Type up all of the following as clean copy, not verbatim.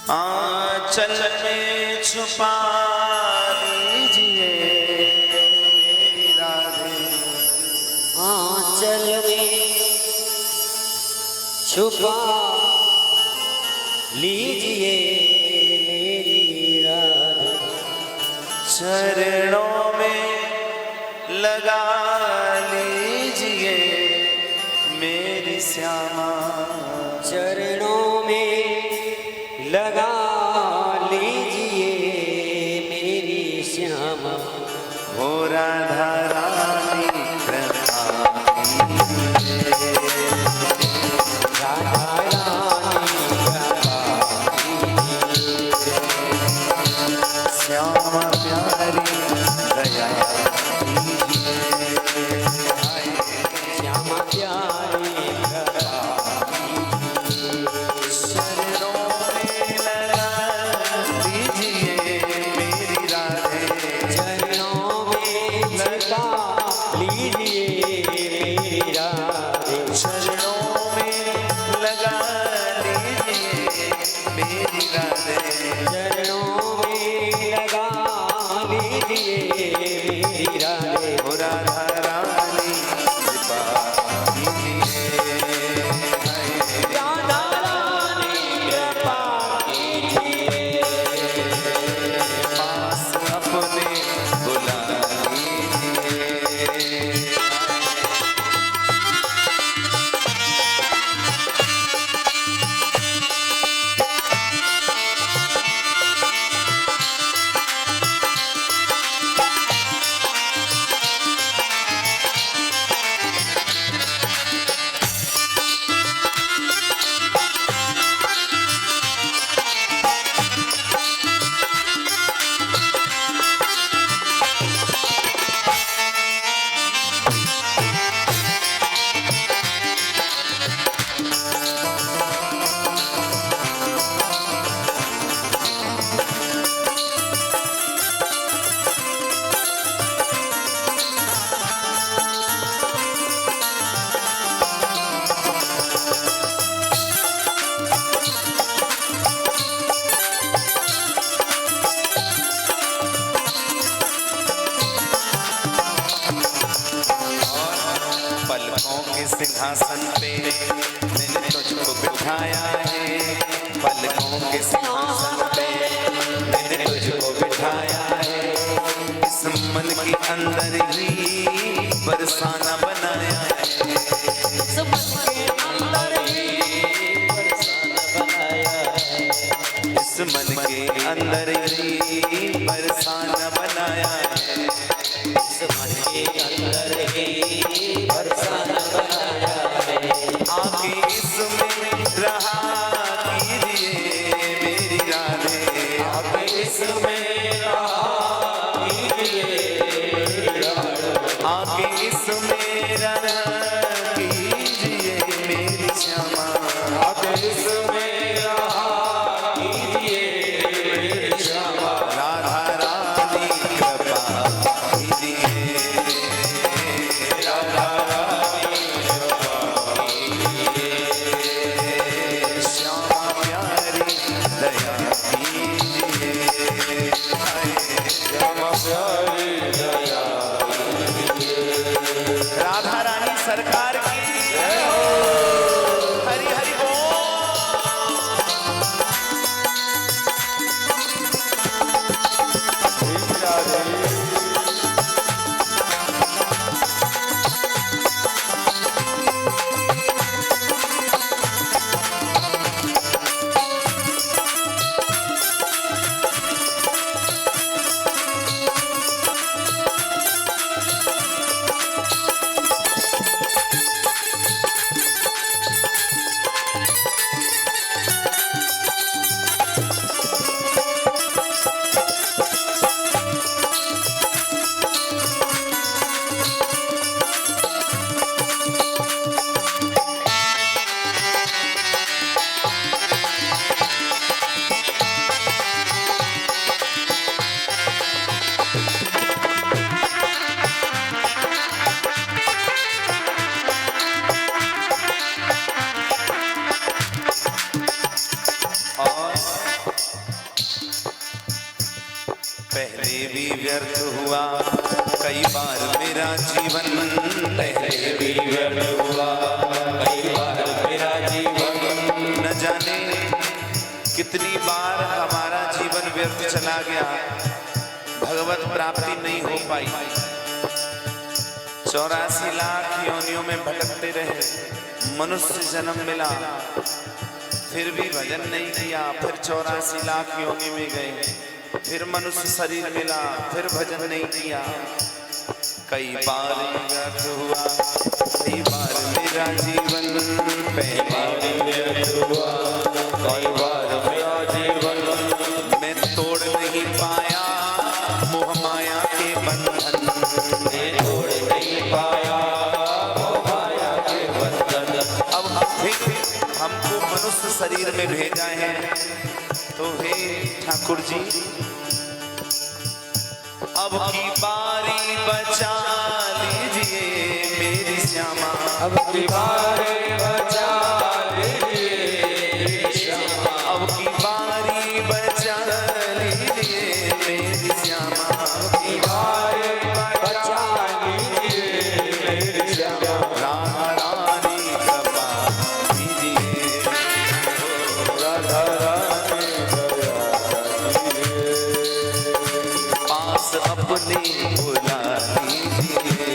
आंचल में छुपा लीजिए मेरी राधे, आंचल में छुपा लीजिए मेरी राधे, चरणों में लगा लीजिए मेरी श्यामा, चरणों में लगा लीजिए मेरी श्यामा। हो राधा रानी कृपा कीजिए, राधा रानी कृपा कीजिए, श्यामा प्यारी दया कीजिए, श्यामा प्यारी कृपा शरणों में लगा लीजिए मेरी राधे, चरणों में लगा लीजिए मेरी राधे, चरणों में लगा लीजिए मेरी राधे, चरणों में लगा लीजिए मेरी राधे। हो राधा रानी कृपा कीजिए, राधा रानी कृपा कीजिए, पास अपने बुला लीजिए। पलकों के सिंहासन पे मैंने तुझको बिठाया है, पलकों के सिंहासन पे मैंने तुझको बिठाया है, इस मन के अंदर ही बरसाना बनाया है, इस मन के अंदर ही बरसाना बनाया है, इस मन के अंदर ही बरसाना बनाया है, इस मन के अंदर ही बरसाना बनाया है। आके इसमें रहा कीजिए मेरी राधे, आके इसमें रहा कीजिए मेरी राधे, आके इसमें रहा कीजिए मेरी श्यामा, आके इसमें रहा कीजिए मेरी श्यामा। राधा रानी कृपा कीजिए, राधा रानी कृपा कीजिए, श्यामा प्यारी दया कीजिए, श्यामा प्यारी दया कीजिए। राधा रानी सरकार की हरि हरि बोल। पहले भी व्यर्थ हुआ कई बार मेरा जीवन, पहले भी व्यर्थ हुआ कई बार मेरा जीवन। न जाने कितनी बार हमारा जीवन व्यर्थ चला गया, भगवत प्राप्ति नहीं हो पाई। 84 लाख योनियों में भटकते रहे, मनुष्य जन्म मिला फिर भी भजन नहीं किया, फिर 84 लाख योनि में गए, फिर मनुष्य शरीर मिला, फिर भजन नहीं किया। कई बार व्यर्थ हुआ कई बार मेरा जीवन, कई बार व्यर्थ हुआ कई बार मेरा जीवन। मैं तोड़ नहीं पाया मोह माया के बंधन, मैं तोड़ नहीं पाया मोह माया के बंधन। अब फिर हमको मनुष्य शरीर में भेजा है, तो हे ठाकुर जी अब की बारी बचा लीजिए मेरी श्यामा, अब की बारी बचा लीजिए श्यामा। अब की बारी बचा लीजिए मेरी श्यामा, अब की बारी बचा लीजिए मेरी श्यामा। राधा रानी कृपा कीजिए, राधा रानी पास अपने बुला लीजिए,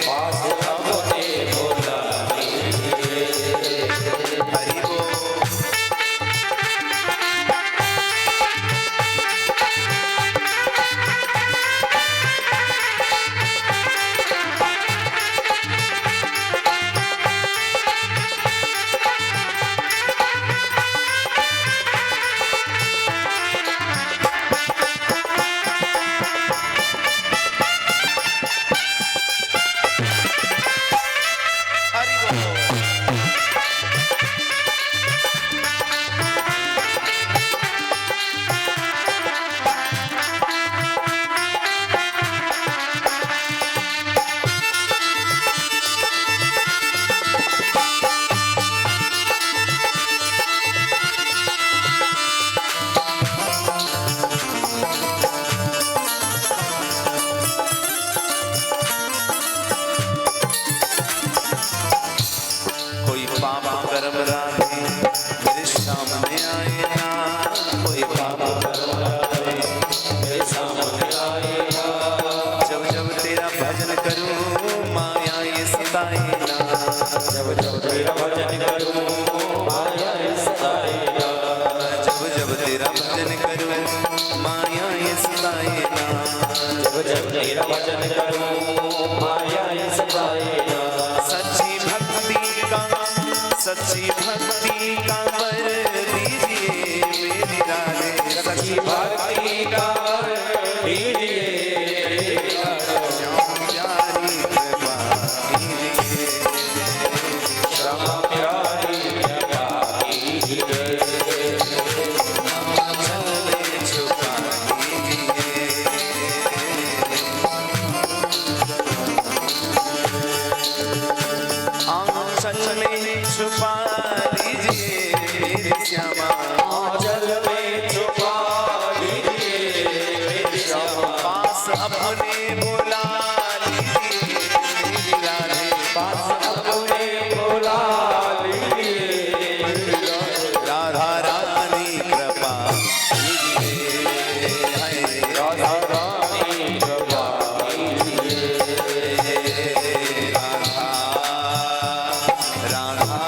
पास अपने बोला हरि बोल। हरि बोल। कोई पाप कर्म राधे मेरे सामने आए ना, कोई पाप कर्म राधे मेरे सामने आएगा। जब जब तेरा भजन करूं माया ये सताए ना, जब जब तेरा भजन करूं माया सताएगा। जब जब तेरा भजन करूं माया ये सताए ना, जब जब तेरा भजन करूं माया सताएगा। सच्ची भक्ति का वर दीजिए मेरी राधे, सच्ची भक्ति का वर दीजिए। श्याम प्यारी कृपा कीजिए, श्यामा प्यारी कृपा कीजिए। चले छुपा कीजिए, आंचल में छुपा लीजिए मेरी श्यामा, आंचल में छुपा लीजिए मेरी श्यामा। पास अपने बुला लीजिए मेरी राधे, पास अपने बुला लीजिए मेरी राधे। राधा रानी कृपा कीजिए, हाय राधा रानी कृपा कीजिए। राधा राधा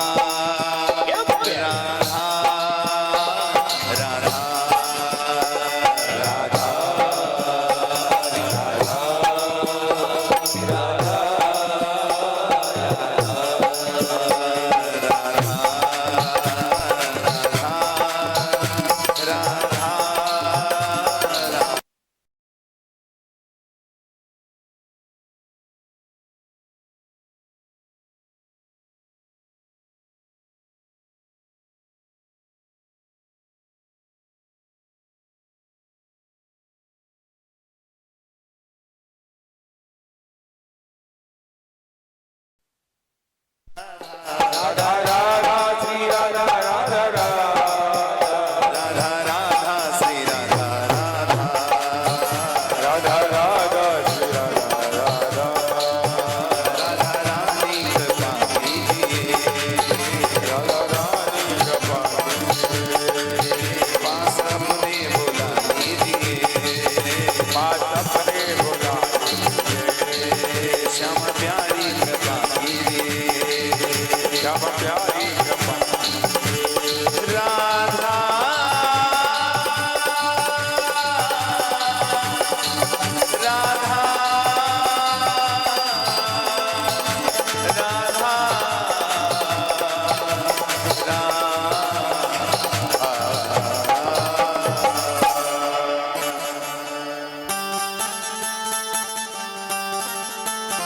राधा राधा राधा राधा श्री राधा राधा राधा। राधा राधा श्री राधा राधा, क्या बात है।